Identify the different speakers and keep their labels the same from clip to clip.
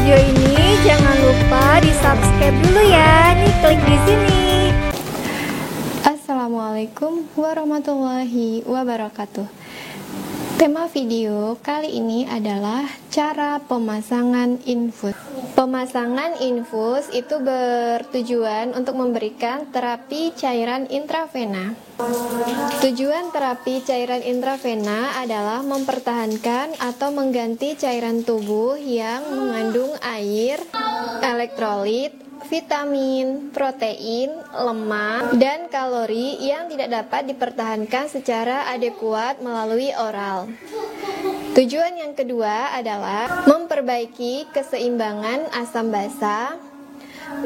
Speaker 1: video ini, jangan lupa di-subscribe dulu ya. Nih, klik di sini.
Speaker 2: Assalamualaikum warahmatullahi wabarakatuh. Tema video kali ini adalah cara pemasangan infus. Pemasangan infus itu bertujuan untuk memberikan terapi cairan intravena. Tujuan terapi cairan intravena adalah mempertahankan atau mengganti cairan tubuh yang mengandung air, elektrolit, vitamin, protein, lemak, dan kalori yang tidak dapat dipertahankan secara adekuat melalui oral. Tujuan yang kedua adalah memperbaiki keseimbangan asam basa.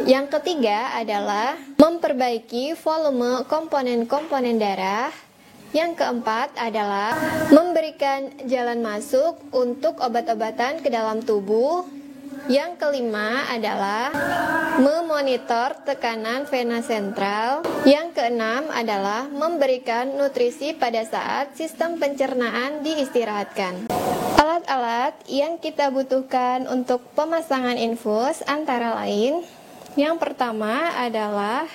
Speaker 2: Yang ketiga adalah memperbaiki volume komponen-komponen darah. Yang keempat adalah memberikan jalan masuk untuk obat-obatan ke dalam tubuh. Yang kelima adalah memonitor tekanan vena sentral. Yang keenam adalah memberikan nutrisi pada saat sistem pencernaan diistirahatkan. Alat-alat yang kita butuhkan untuk pemasangan infus antara lain, yang pertama adalah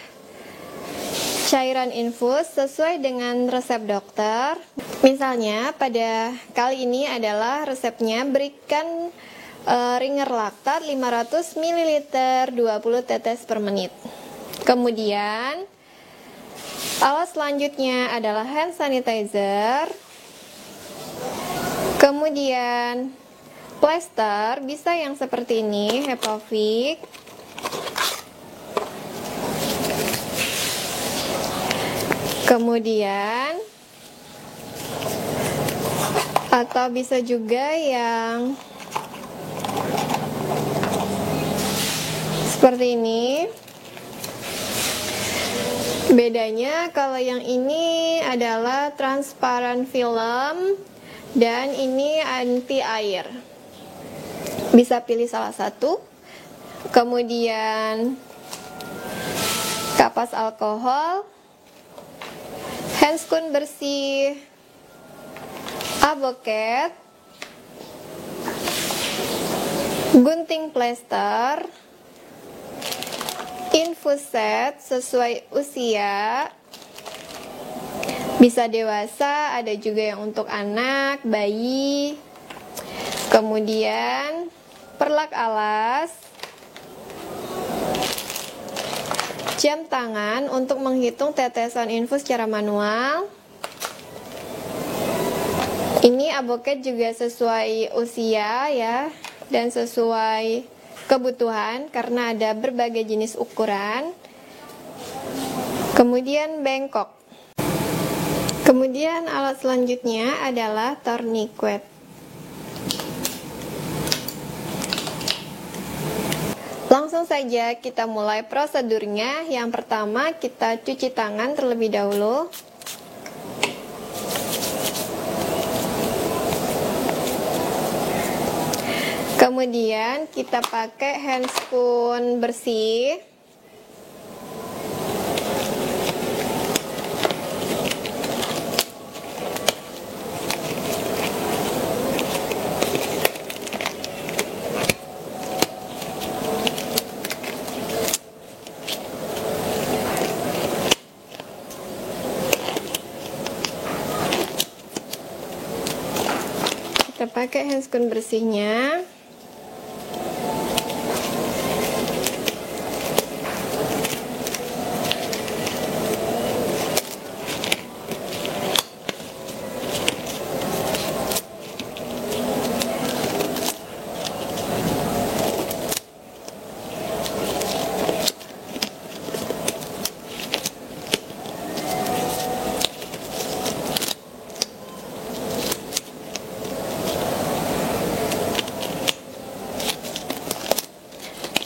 Speaker 2: cairan infus sesuai dengan resep dokter. Misalnya pada kali ini adalah resepnya berikan Ringer Lactat 500 ml 20 tetes per menit. Kemudian alat selanjutnya adalah hand sanitizer. Kemudian plester, bisa yang seperti ini, Hepavic. Kemudian atau bisa juga yang seperti ini. Bedanya kalau yang ini adalah transparan film dan ini anti air. Bisa pilih salah satu. Kemudian kapas alkohol, handscoon bersih, aboket, gunting plester, infus set sesuai usia, bisa dewasa, ada juga yang untuk anak, bayi. Kemudian perlak alas, jam tangan untuk menghitung tetesan infus secara manual. Ini aboket juga sesuai usia ya, dan sesuai kebutuhan karena ada berbagai jenis ukuran. Kemudian bengkok. Kemudian alat selanjutnya adalah tourniquet. Langsung saja kita mulai prosedurnya. Yang pertama kita cuci tangan terlebih dahulu. Kemudian kita pakai handscoon bersih. Kita pakai handscoon bersihnya.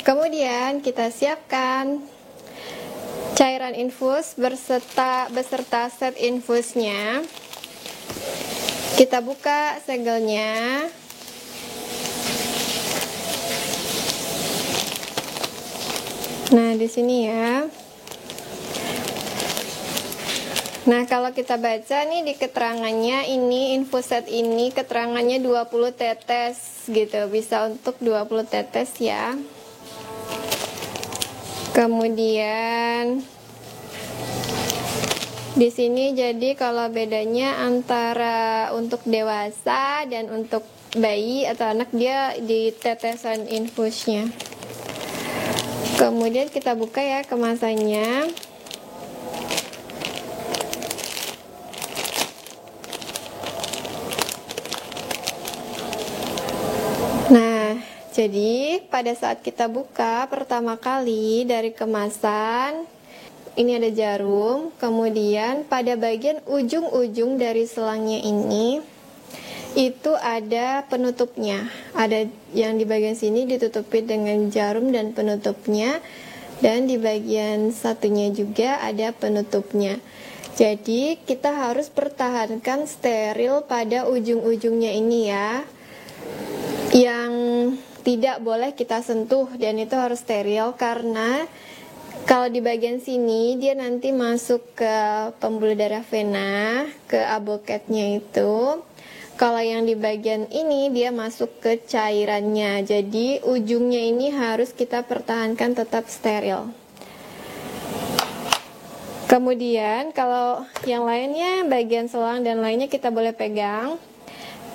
Speaker 2: Kemudian kita siapkan cairan infus beserta set infusnya. Kita buka segelnya. Nah, di sini ya. Nah, kalau kita baca nih di keterangannya, ini infus set ini keterangannya 20 tetes gitu. Bisa untuk 20 tetes ya. Kemudian di sini jadi kalau bedanya antara untuk dewasa dan untuk bayi atau anak, dia di tetesan infusnya. Kemudian kita buka ya kemasannya. Nah, jadi pada saat kita buka pertama kali dari kemasan, ini ada jarum, kemudian pada bagian ujung-ujung dari selangnya ini itu ada penutupnya. Ada yang di bagian sini ditutupi dengan jarum dan penutupnya, dan di bagian satunya juga ada penutupnya. Jadi kita harus pertahankan steril pada ujung-ujungnya ini ya. Yang tidak boleh kita sentuh dan itu harus steril, karena kalau di bagian sini dia nanti masuk ke pembuluh darah vena, ke aboketnya itu. Kalau yang di bagian ini dia masuk ke cairannya. Jadi ujungnya ini harus kita pertahankan tetap steril. Kemudian kalau yang lainnya, bagian selang dan lainnya kita boleh pegang.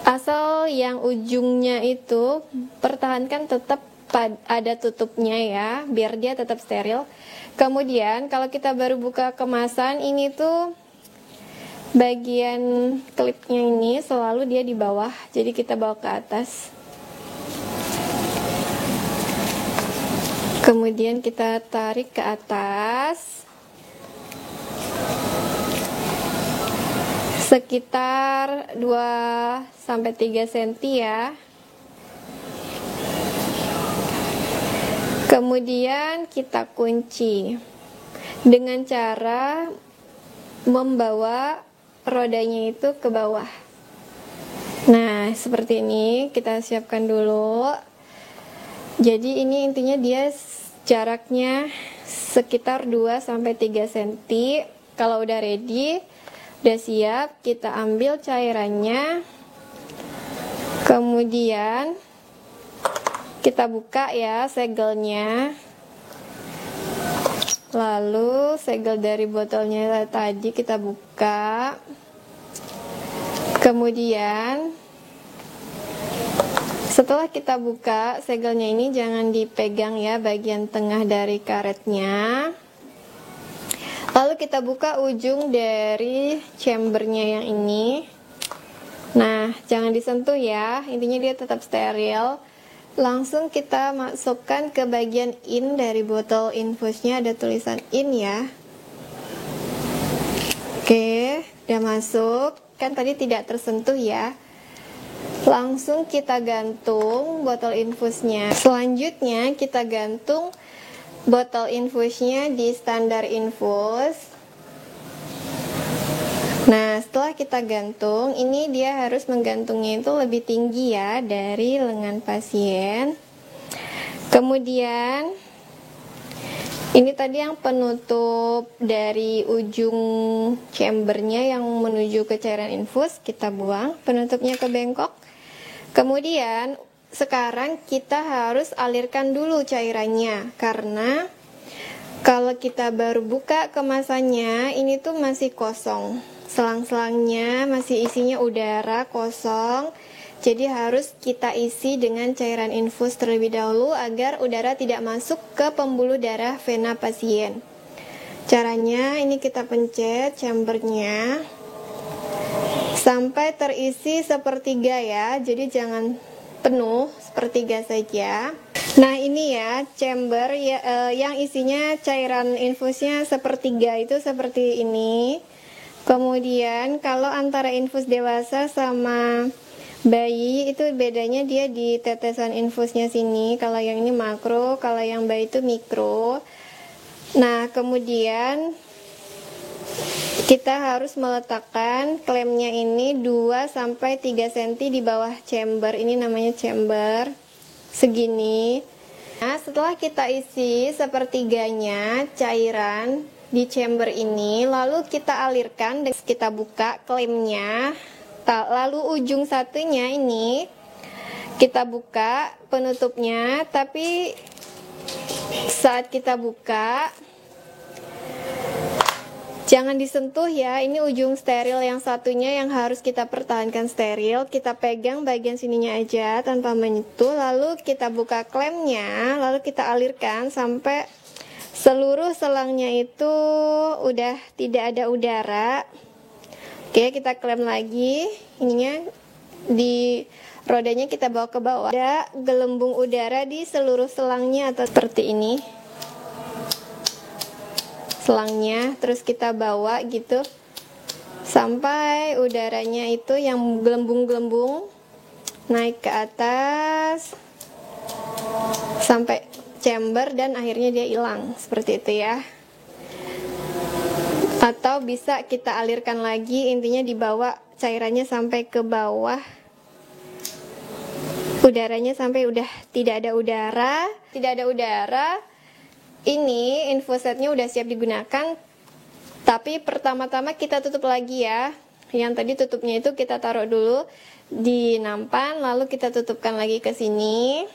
Speaker 2: Asal yang ujungnya itu pertahankan tetap ada tutupnya ya, biar dia tetap steril. Kemudian kalau kita baru buka kemasan, ini tuh bagian klipnya ini selalu dia di bawah, jadi kita bawa ke atas. Kemudian kita tarik ke atas sekitar 2-3 cm ya. Kemudian kita kunci dengan cara membawa rodanya itu ke bawah. Nah, seperti ini kita siapkan dulu. Jadi ini intinya dia jaraknya sekitar 2-3 cm. Kalau udah ready, udah siap, kita ambil cairannya. Kemudian kita buka ya segelnya. Lalu segel dari botolnya tadi kita buka. Kemudian setelah kita buka segelnya ini, jangan dipegang ya bagian tengah dari karetnya. Lalu kita buka ujung dari chambernya yang ini. Nah, jangan disentuh ya, intinya dia tetap steril. Langsung kita masukkan ke bagian in dari botol infusnya, ada tulisan in ya. Oke, udah masuk, kan tadi tidak tersentuh ya. Langsung kita gantung botol infusnya. Selanjutnya kita gantung botol infusnya di standar infus. Nah, setelah kita gantung, ini dia harus menggantungnya itu lebih tinggi ya dari lengan pasien. Kemudian ini tadi yang penutup dari ujung chambernya yang menuju ke cairan infus, kita buang, penutupnya ke bengkok. Kemudian sekarang kita harus alirkan dulu cairannya, karena kalau kita baru buka kemasannya, ini tuh masih kosong. Selang-selangnya masih isinya udara, kosong. Jadi harus kita isi dengan cairan infus terlebih dahulu agar udara tidak masuk ke pembuluh darah vena pasien. Caranya ini kita pencet chambernya sampai terisi sepertiga ya. Jadi jangan penuh, sepertiga saja. Nah ini ya chamber ya, yang isinya cairan infusnya sepertiga itu seperti ini. Kemudian kalau antara infus dewasa sama bayi itu bedanya dia di tetesan infusnya sini. Kalau yang ini makro, kalau yang bayi itu mikro. Nah kemudian kita harus meletakkan klemnya ini 2-3 cm di bawah chamber. Ini namanya chamber segini. Nah setelah kita isi sepertiganya cairan di chamber ini, lalu kita alirkan dan kita buka klemnya. Lalu ujung satunya ini kita buka penutupnya, tapi saat kita buka jangan disentuh ya, ini ujung steril yang satunya yang harus kita pertahankan steril. Kita pegang bagian sininya aja tanpa menyentuh, lalu kita buka klemnya, lalu kita alirkan sampai seluruh selangnya itu udah tidak ada udara. Oke, kita klem lagi, ininya di rodanya kita bawa ke bawah. Ada gelembung udara di seluruh selangnya atau seperti ini. Selangnya, terus kita bawa gitu sampai udaranya itu yang gelembung-gelembung naik ke atas sampai chamber dan akhirnya dia hilang seperti itu ya. Atau bisa kita alirkan lagi, intinya dibawa cairannya sampai ke bawah, udaranya sampai udah tidak ada udara. Ini infusetnya udah siap digunakan, tapi pertama-tama kita tutup lagi ya. Yang tadi tutupnya itu kita taruh dulu di nampan, lalu kita tutupkan lagi ke sini.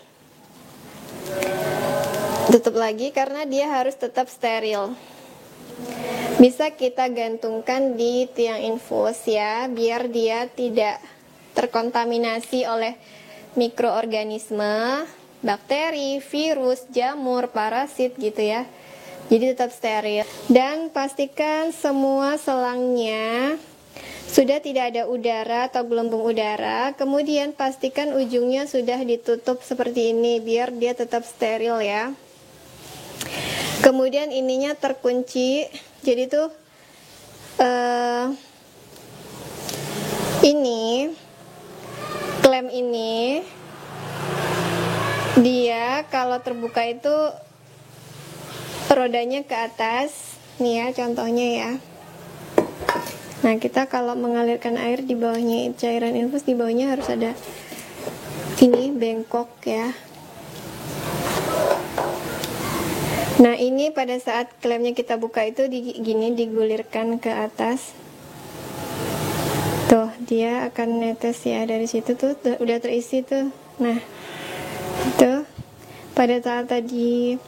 Speaker 2: Tutup lagi karena dia harus tetap steril. Bisa kita gantungkan di tiang infus ya, biar dia tidak terkontaminasi oleh mikroorganisme, bakteri, virus, jamur, parasit gitu ya. Jadi tetap steril. Dan pastikan semua selangnya sudah tidak ada udara atau gelembung udara. Kemudian pastikan ujungnya sudah ditutup seperti ini biar dia tetap steril ya. Kemudian ininya terkunci. Jadi tuh ini klem ini dia kalau terbuka itu rodanya ke atas. Nih ya contohnya ya. Nah, kita kalau mengalirkan air di bawahnya, cairan infus di bawahnya harus ada ini bengkok ya. Nah, ini pada saat klemnya kita buka itu gini digulirkan ke atas. Tuh, dia akan netes ya dari situ tuh udah terisi tuh. Nah, itu pada saat tadi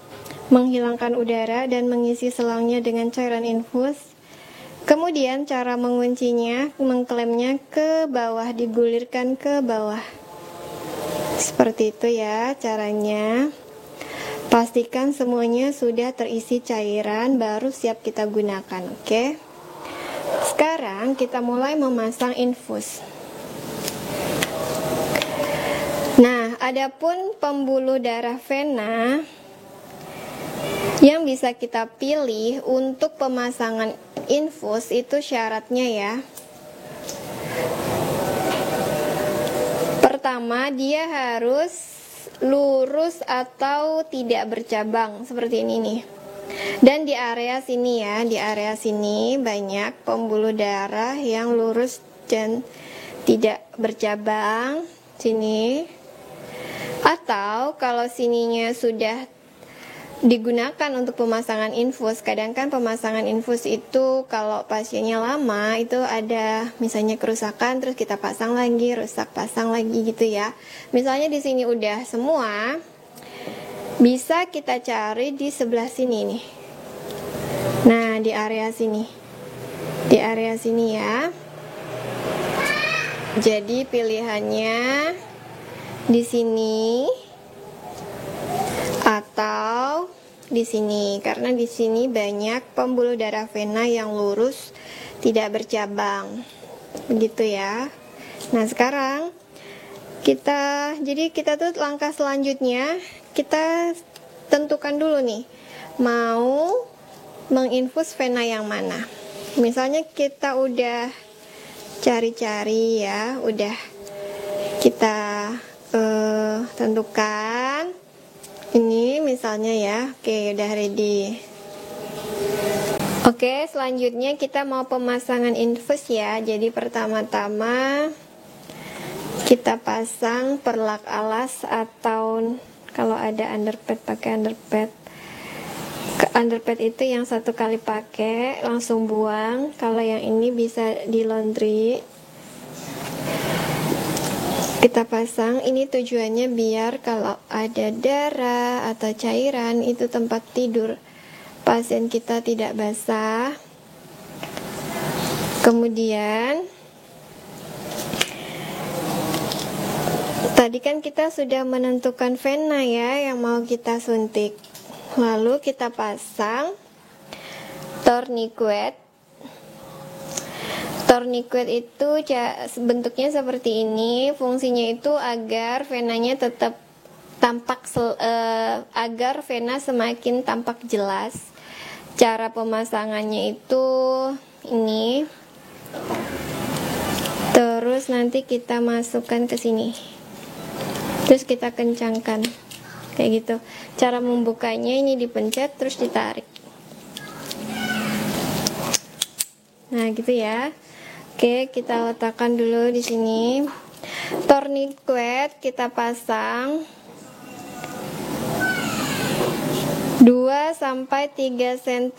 Speaker 2: menghilangkan udara dan mengisi selangnya dengan cairan infus. Kemudian cara menguncinya, mengklemnya ke bawah, digulirkan ke bawah. Seperti itu ya caranya. Pastikan semuanya sudah terisi cairan baru siap kita gunakan, oke? Sekarang kita mulai memasang infus. Nah, adapun pembuluh darah vena yang bisa kita pilih untuk pemasangan infus itu syaratnya ya. Pertama, dia harus lurus atau tidak bercabang seperti ini nih. Dan di area sini ya, di area sini banyak pembuluh darah yang lurus dan tidak bercabang sini. Atau kalau sininya sudah digunakan untuk pemasangan infus, kadang kan pemasangan infus itu kalau pasiennya lama itu ada misalnya kerusakan terus kita pasang lagi, rusak pasang lagi gitu ya. Misalnya di sini udah semua, bisa kita cari di sebelah sini nih. Nah, di area sini. Di area sini ya. Jadi pilihannya di sini atau di sini, karena di sini banyak pembuluh darah vena yang lurus tidak bercabang begitu ya. Nah, sekarang kita tuh langkah selanjutnya kita tentukan dulu nih mau menginfus vena yang mana. Misalnya kita udah cari-cari ya, udah kita tentukan ini misalnya ya. Oke, udah ready. Oke, selanjutnya kita mau pemasangan infus ya. Jadi pertama-tama kita pasang perlak alas atau kalau ada underpad pakai underpad. Underpad itu yang 1 kali pakai langsung buang. Kalau yang ini bisa di laundry. Kita pasang. Ini tujuannya biar kalau ada darah atau cairan, itu tempat tidur pasien kita tidak basah. Kemudian tadi kan kita sudah menentukan vena ya yang mau kita suntik. Lalu kita pasang tourniquet. Tourniquet itu bentuknya seperti ini. Fungsinya itu agar venanya tetap tampak agar vena semakin tampak jelas. Cara pemasangannya itu ini. Terus nanti kita masukkan ke sini. Terus kita kencangkan. Kayak gitu. Cara membukanya ini dipencet terus ditarik. Nah, gitu ya. Oke, kita letakkan dulu di sini. Tourniquet kita pasang 2-3 cm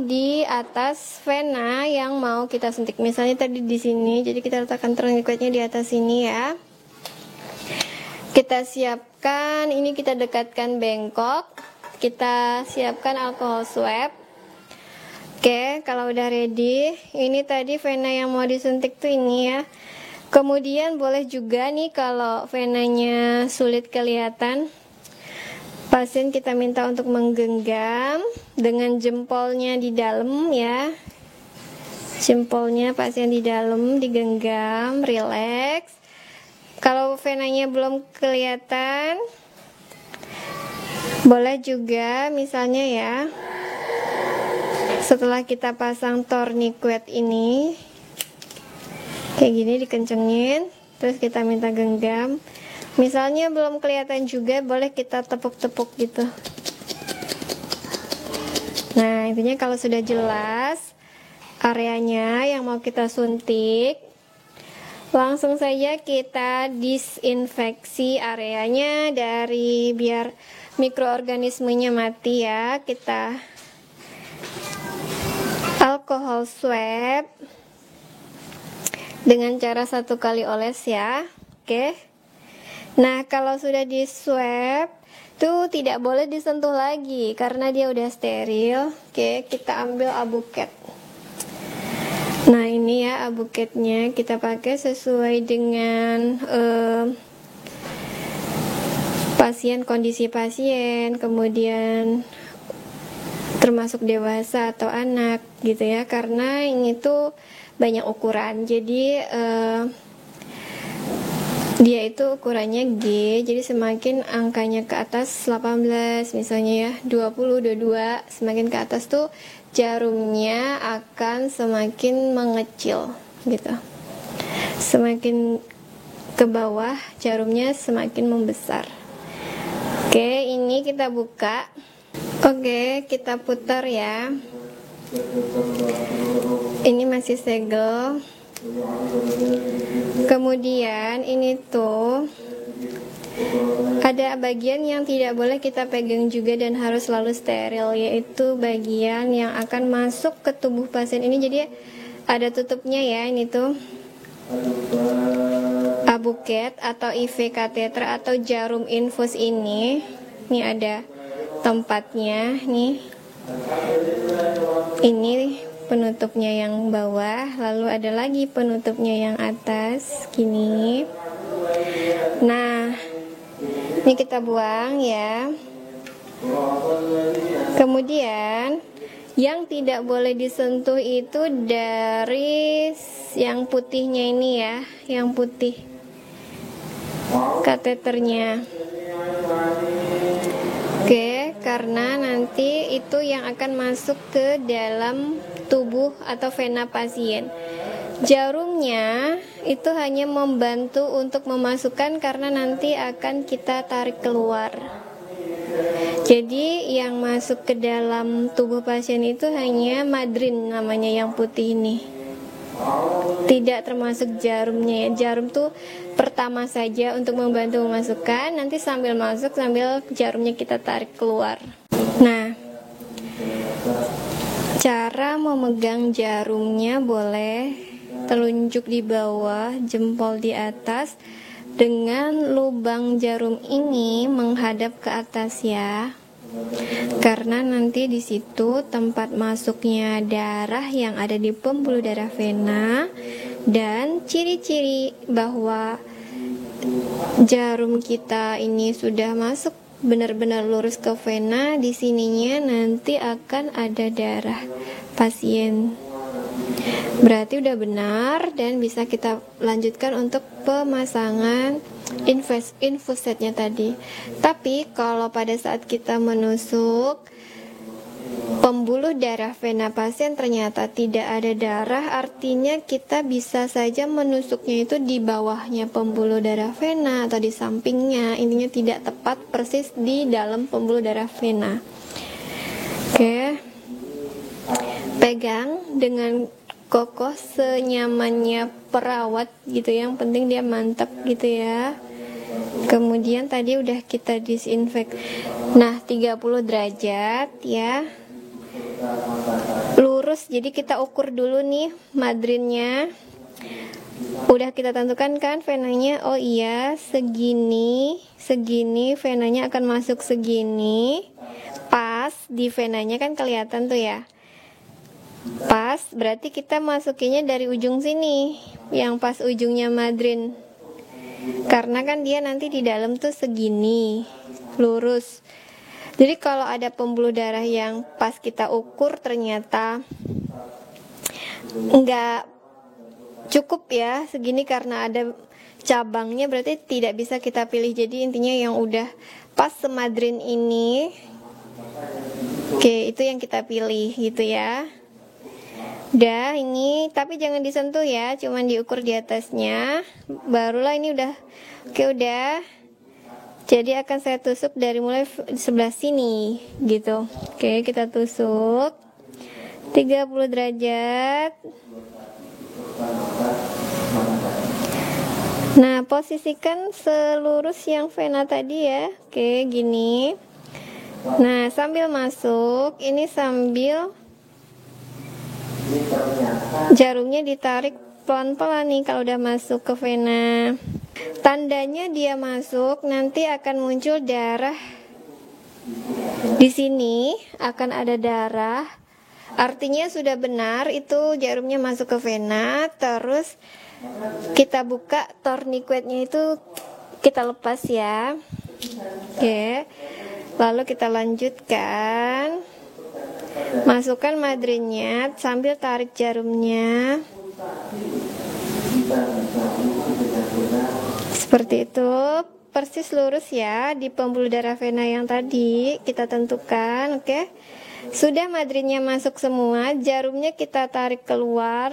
Speaker 2: di atas vena yang mau kita suntik. Misalnya tadi di sini, jadi kita letakkan tourniquetnya di atas sini ya. Kita siapkan, ini kita dekatkan bengkok. Kita siapkan alkohol swab. Oke, kalau udah ready, ini tadi vena yang mau disuntik tuh ini ya. Kemudian boleh juga nih kalau venanya sulit kelihatan, pasien kita minta untuk menggenggam dengan jempolnya di dalam ya. Jempolnya pasien di dalam digenggam, relax. Kalau venanya belum kelihatan, boleh juga misalnya ya, setelah kita pasang tourniquet ini, kayak gini dikencengin, terus kita minta genggam. Misalnya belum kelihatan juga, boleh kita tepuk-tepuk gitu. Nah, intinya kalau sudah jelas areanya yang mau kita suntik, langsung saja kita disinfeksi areanya dari biar mikroorganismenya mati ya. Kita alkohol swab dengan cara 1 kali oles ya. Oke. Nah, kalau sudah di swab tuh tidak boleh disentuh lagi karena dia udah steril. Oke, kita ambil abuket. Nah, ini ya abuketnya kita pakai sesuai dengan kondisi pasien, kemudian termasuk dewasa atau anak gitu ya, karena ini tuh banyak ukuran. Jadi dia itu ukurannya G, jadi semakin angkanya ke atas 18 misalnya ya, 20, 22, semakin ke atas tuh jarumnya akan semakin mengecil gitu. Semakin ke bawah jarumnya semakin membesar. Oke, ini kita buka. Oke, kita putar ya. Ini masih segel. Kemudian ini tuh ada bagian yang tidak boleh kita pegang juga dan harus selalu steril, yaitu bagian yang akan masuk ke tubuh pasien ini. Jadi ada tutupnya ya, ini tuh abuket atau IV kateter atau jarum infus ini. Ini ada tempatnya nih. Ini penutupnya yang bawah, lalu ada lagi penutupnya yang atas gini. Nah, ini kita buang ya. Kemudian yang tidak boleh disentuh itu dari yang putihnya ini ya, yang putih kateternya. Oke, karena nanti itu yang akan masuk ke dalam tubuh atau vena pasien. Jarumnya itu hanya membantu untuk memasukkan karena nanti akan kita tarik keluar. Jadi yang masuk ke dalam tubuh pasien itu hanya madrin namanya yang putih ini. Tidak termasuk jarumnya ya. Jarum tuh pertama saja untuk membantu memasukkan, nanti sambil masuk sambil jarumnya kita tarik keluar. Nah, Cara memegang jarumnya boleh telunjuk di bawah, jempol di atas, dengan lubang jarum ini menghadap ke atas ya. Karena nanti di situ tempat masuknya darah yang ada di pembuluh darah vena, dan ciri-ciri bahwa jarum kita ini sudah masuk benar-benar lurus ke vena, di sininya nanti akan ada darah pasien. Berarti udah benar dan bisa kita lanjutkan untuk pemasangan infusetnya tadi. Tapi kalau pada saat kita menusuk pembuluh darah vena pasien ternyata tidak ada darah, artinya kita bisa saja menusuknya itu di bawahnya pembuluh darah vena atau di sampingnya, intinya tidak tepat persis di dalam pembuluh darah vena. Oke, pegang dengan kokoh senyamannya perawat gitu, yang penting dia mantap gitu ya. Kemudian tadi udah kita disinfek. Nah, 30 derajat ya, lurus. Jadi kita ukur dulu nih madrinnya. Udah kita tentukan kan venanya. Oh iya, segini venanya akan masuk segini. Pas di venanya kan kelihatan tuh ya. Pas, berarti kita masukinnya dari ujung sini, yang pas ujungnya madrin. Karena kan dia nanti di dalam tuh segini, lurus. Jadi kalau ada pembuluh darah yang pas kita ukur ternyata nggak cukup ya segini karena ada cabangnya, berarti tidak bisa kita pilih. Jadi intinya yang udah pas semadrin ini, oke, itu yang kita pilih gitu ya. Udah ini, tapi jangan disentuh ya, cuman diukur di atasnya. Barulah ini udah, oke udah. Jadi akan saya tusuk dari mulai sebelah sini gitu. Oke, kita tusuk 30 derajat. Nah, posisikan selurus yang vena tadi ya. Oke, gini. Nah, sambil masuk, ini sambil jarumnya ditarik pelan-pelan nih kalau udah masuk ke vena. Tandanya dia masuk, nanti akan muncul darah. Di sini akan ada darah. Artinya sudah benar itu jarumnya masuk ke vena. Terus kita buka tourniquetnya itu kita lepas ya. Oke. Lalu kita lanjutkan. Masukkan madrinnya sambil tarik jarumnya. Seperti itu, persis lurus ya di pembuluh darah vena yang tadi kita tentukan. Oke, sudah madrinnya masuk semua, jarumnya kita tarik keluar.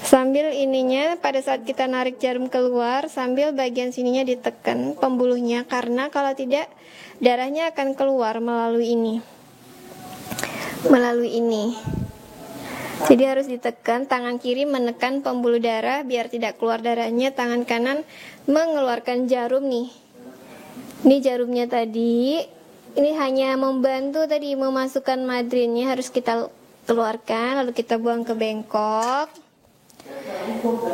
Speaker 2: Sambil ininya, pada saat kita narik jarum keluar, sambil bagian sininya ditekan pembuluhnya, karena kalau tidak darahnya akan keluar melalui ini. Jadi harus ditekan, tangan kiri menekan pembuluh darah biar tidak keluar darahnya, tangan kanan mengeluarkan jarum nih. Ini jarumnya tadi, ini hanya membantu tadi memasukkan madrinnya, harus kita keluarkan lalu kita buang ke bengkok.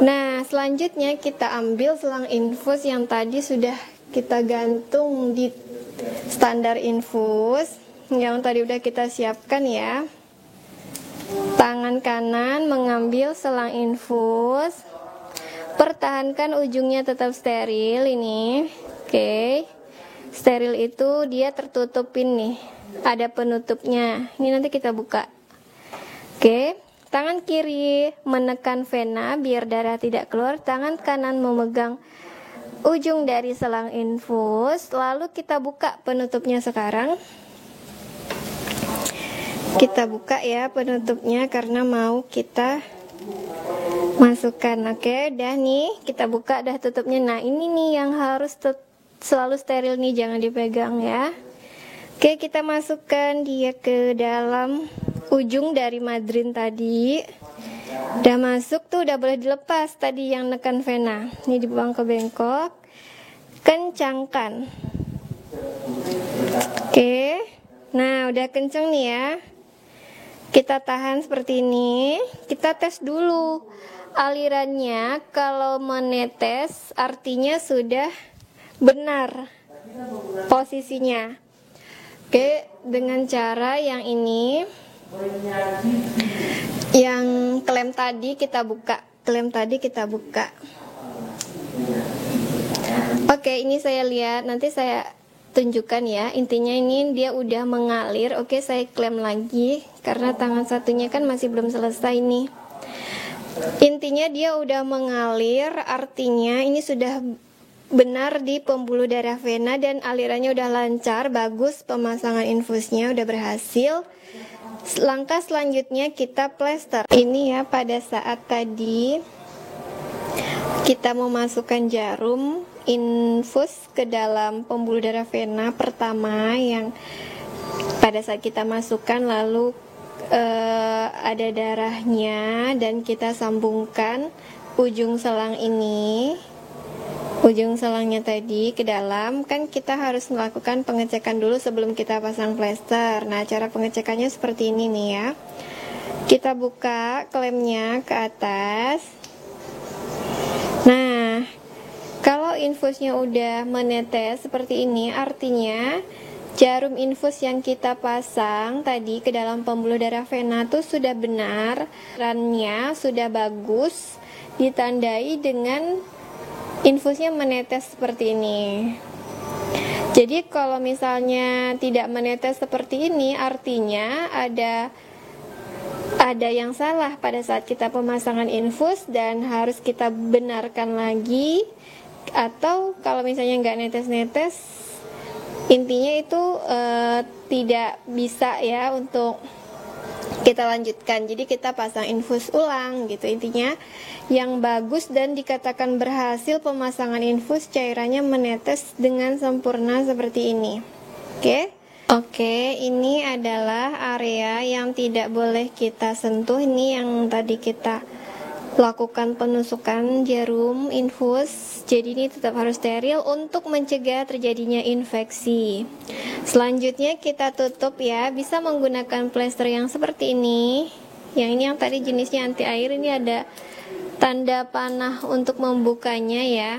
Speaker 2: Nah, selanjutnya kita ambil selang infus yang tadi sudah kita gantung di standar infus, yang tadi udah kita siapkan ya. Tangan kanan mengambil selang infus, pertahankan ujungnya tetap steril ini. Oke, steril itu dia tertutupin nih, ada penutupnya. Ini nanti kita buka. Oke, tangan kiri menekan vena biar darah tidak keluar, tangan kanan memegang ujung dari selang infus, lalu kita buka penutupnya sekarang. Kita buka ya penutupnya karena mau kita masukkan. Oke, udah nih kita buka, dah tutupnya. Nah, ini nih yang harus selalu steril nih, jangan dipegang ya. Oke, kita masukkan dia ke dalam ujung dari madrin tadi. Udah masuk tuh, udah boleh dilepas tadi yang nekan vena. Ini dibuang ke bengkok, kencangkan. Oke, nah udah kenceng nih ya. Kita tahan seperti ini. Kita tes dulu alirannya. Kalau menetes artinya sudah benar posisinya. Oke, dengan cara yang ini, yang klem tadi kita buka. Oke, ini saya lihat, nanti saya tunjukkan ya. Intinya ini dia udah mengalir. Oke, saya klem lagi karena tangan satunya kan masih belum selesai nih. Intinya dia udah mengalir, artinya ini sudah benar di pembuluh darah vena dan alirannya udah lancar, bagus, pemasangan infusnya udah berhasil. Langkah selanjutnya kita plester. Ini ya, pada saat tadi kita mau masukkan jarum infus ke dalam pembuluh darah vena pertama, yang pada saat kita masukkan lalu ada darahnya dan kita sambungkan ujung selang ini, ujung selangnya tadi ke dalam. Kan kita harus melakukan pengecekan dulu sebelum kita pasang plester. Nah, cara pengecekannya seperti ini nih ya. Kita buka klemnya ke atas. Nah, kalau infusnya udah menetes seperti ini, artinya jarum infus yang kita pasang tadi ke dalam pembuluh darah vena itu sudah benar, rannya sudah bagus, ditandai dengan infusnya menetes seperti ini. Jadi kalau misalnya tidak menetes seperti ini, artinya ada yang salah pada saat kita pemasangan infus dan harus kita benarkan lagi. Atau kalau misalnya nggak netes-netes, intinya itu tidak bisa ya untuk kita lanjutkan. Jadi kita pasang infus ulang gitu. Intinya yang bagus dan dikatakan berhasil pemasangan infus, cairannya menetes dengan sempurna seperti ini. Oke, ini adalah area yang tidak boleh kita sentuh. Ini yang tadi kita lakukan penusukan jarum infus. Jadi ini tetap harus steril untuk mencegah terjadinya infeksi. Selanjutnya kita tutup ya, bisa menggunakan plester yang seperti ini. Yang ini yang tadi jenisnya anti air, ini ada tanda panah untuk membukanya ya.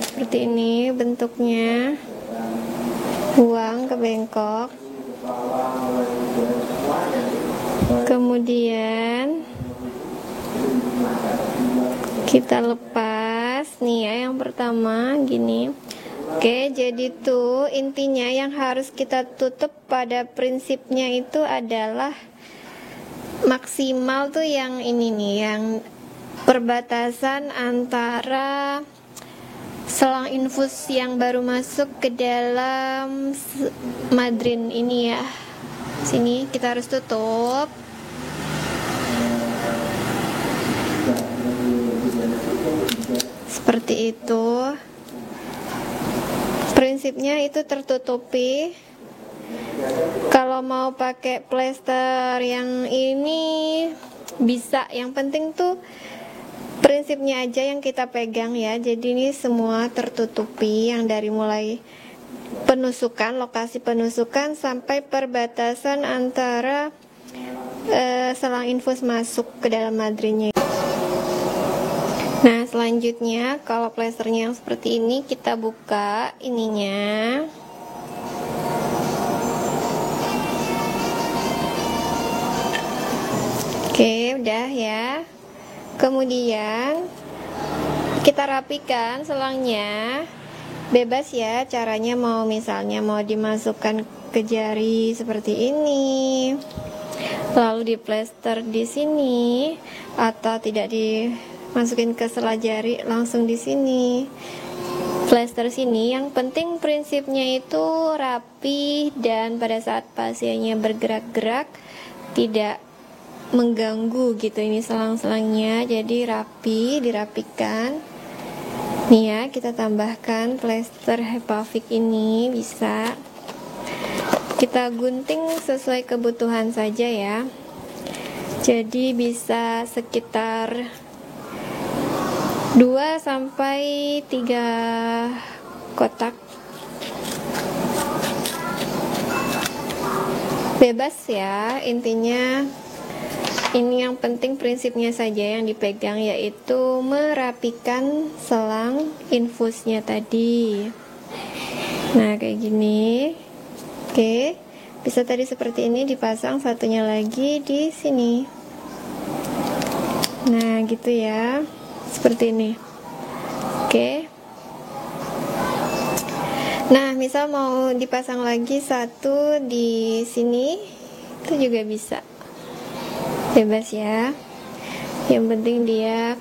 Speaker 2: Seperti ini bentuknya, buang ke bengkok. Kemudian kita lepas nih ya, yang pertama gini. Oke, jadi tuh intinya yang harus kita tutup pada prinsipnya itu adalah maksimal tuh yang ini nih, yang perbatasan antara selang infus yang baru masuk ke dalam madrin ini ya. Sini kita harus tutup. Seperti itu. Prinsipnya itu tertutupi. Kalau mau pakai plester yang ini bisa, yang penting tuh prinsipnya aja yang kita pegang ya. Jadi ini semua tertutupi, yang dari mulai penusukan, lokasi penusukan sampai perbatasan antara selang infus masuk ke dalam madrinnya. Nah, selanjutnya kalau plesternya yang seperti ini, kita buka ininya. Oke, udah ya. Kemudian kita rapikan selangnya. Bebas ya caranya, mau misalnya mau dimasukkan ke jari seperti ini, lalu diplester di sini, atau tidak dimasukin ke sela jari, langsung di sini plester sini. Yang penting prinsipnya itu rapi, dan pada saat pasiennya bergerak-gerak tidak mengganggu gitu. Ini selang-selangnya jadi rapi, dirapikan. Nih ya, kita tambahkan plester Hepavik ini, bisa kita gunting sesuai kebutuhan saja ya. Jadi bisa sekitar 2 sampai 3 kotak Bebas ya, intinya ini yang penting prinsipnya saja yang dipegang, yaitu merapikan selang infusnya tadi. Nah, kayak gini. Oke, bisa tadi seperti ini dipasang, satunya lagi di sini. Nah, gitu ya. Seperti ini. Oke. Nah, misal mau dipasang lagi satu di sini, itu juga bisa. Bebas ya. Yang penting dia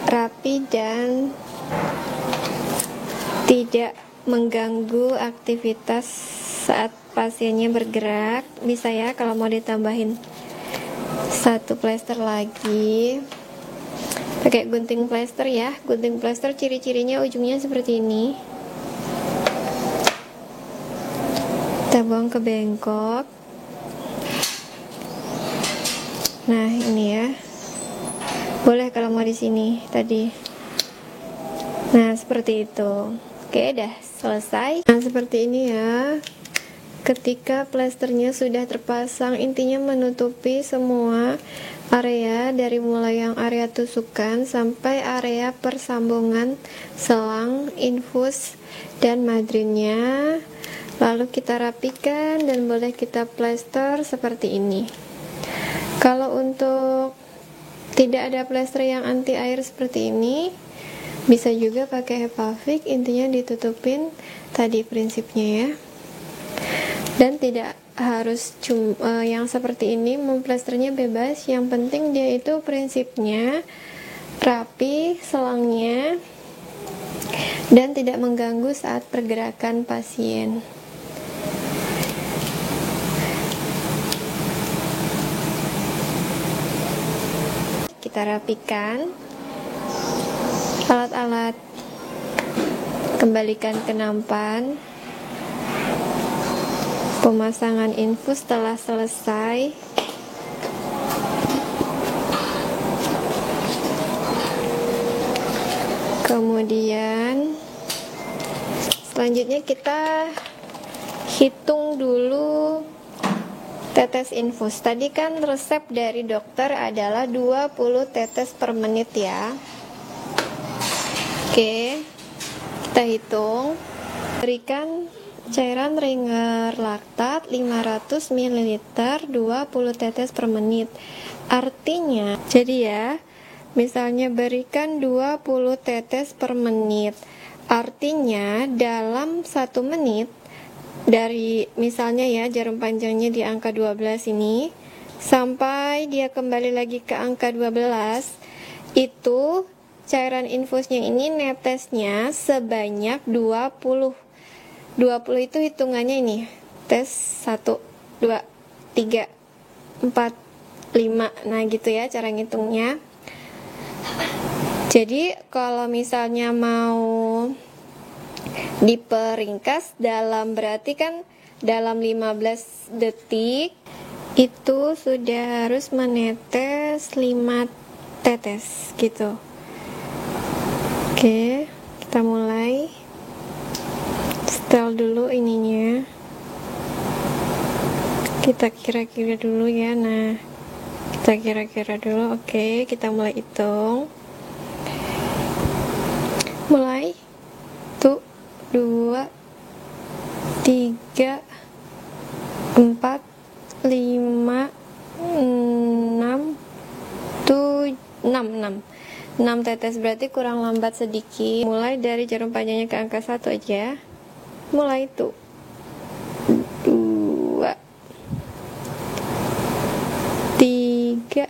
Speaker 2: rapi dan tidak mengganggu aktivitas saat pasiennya bergerak. Bisa ya kalau mau ditambahin satu plester lagi, pakai gunting plester ya. Gunting plester ciri-cirinya ujungnya seperti ini. Kita buang ke bengkok. Nah, ini ya. Boleh kalau mau di sini tadi. Nah, seperti itu. Oke, dah selesai. Nah, seperti ini ya. Ketika plesternya sudah terpasang, intinya menutupi semua area, dari mulai yang area tusukan sampai area persambungan selang, infus, dan madrinnya. Lalu kita rapikan dan boleh kita plester seperti ini. Kalau untuk tidak ada plester yang anti air seperti ini, bisa juga pakai Hepafik, intinya ditutupin tadi prinsipnya ya. Dan tidak harus yang seperti ini, memplesternya bebas, yang penting dia itu prinsipnya rapi selangnya dan tidak mengganggu saat pergerakan pasien. Kita rapikan alat-alat, kembalikan ke nampan. Pemasangan infus telah selesai. Kemudian selanjutnya kita hitung dulu tetes infus. Tadi kan resep dari dokter adalah 20 tetes per menit ya. Oke, kita hitung. Berikan cairan ringer laktat 500 ml 20 tetes per menit. Artinya, jadi ya, misalnya berikan 20 tetes per menit. Artinya dalam 1 menit, dari misalnya ya jarum panjangnya di angka 12 ini, sampai dia kembali lagi ke angka 12, itu cairan infusnya ini netesnya sebanyak 20. 20 itu hitungannya ini, tes 1, 2, 3, 4, 5. Nah gitu ya cara ngitungnya. Jadi kalau misalnya mau diperingkas dalam, berarti kan dalam 15 detik itu sudah harus menetes 5 tetes gitu. Oke, kita mulai. Setel dulu ininya. Kita kira-kira dulu ya. Nah, kita kira-kira dulu. Oke, kita mulai hitung. Mulai. 1, 2, 3, 4, 5, 6, 6 tetes, berarti kurang lambat sedikit. Mulai dari jarum panjangnya ke angka 1 aja. Mulai tuh 2, 3,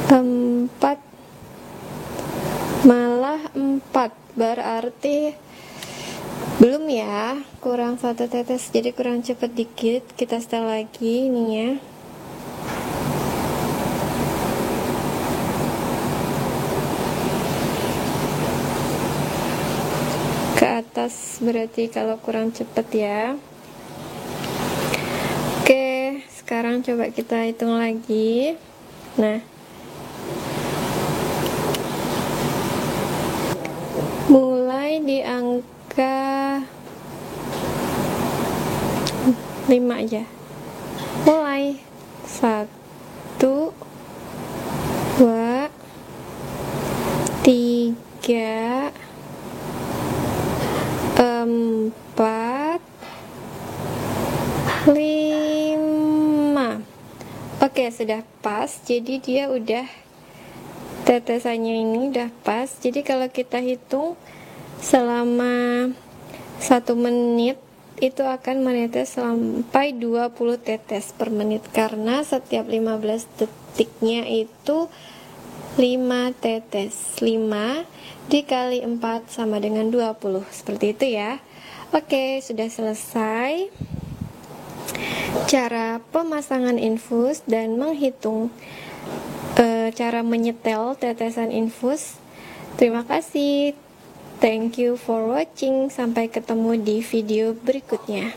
Speaker 2: 4, malah 4, berarti belum ya, kurang 1 tetes, jadi kurang cepet dikit. Kita setel lagi ininya. Ke atas berarti kalau kurang cepet ya. Oke, sekarang coba kita hitung lagi. Nah, mulai di angka 5 aja. Mulai. 1 2 3 4 5. Oke, sudah pas. Jadi dia udah, tetesannya ini udah pas. Jadi kalau kita hitung selama 1 menit itu akan menetes sampai 20 tetes per menit, karena setiap 15 detiknya itu 5 tetes. 5 dikali 4 sama dengan 20, seperti itu ya. Oke, sudah selesai cara pemasangan infus dan menghitung cara menyetel tetesan infus. Terima kasih. Thank you for watching. Sampai ketemu di video berikutnya.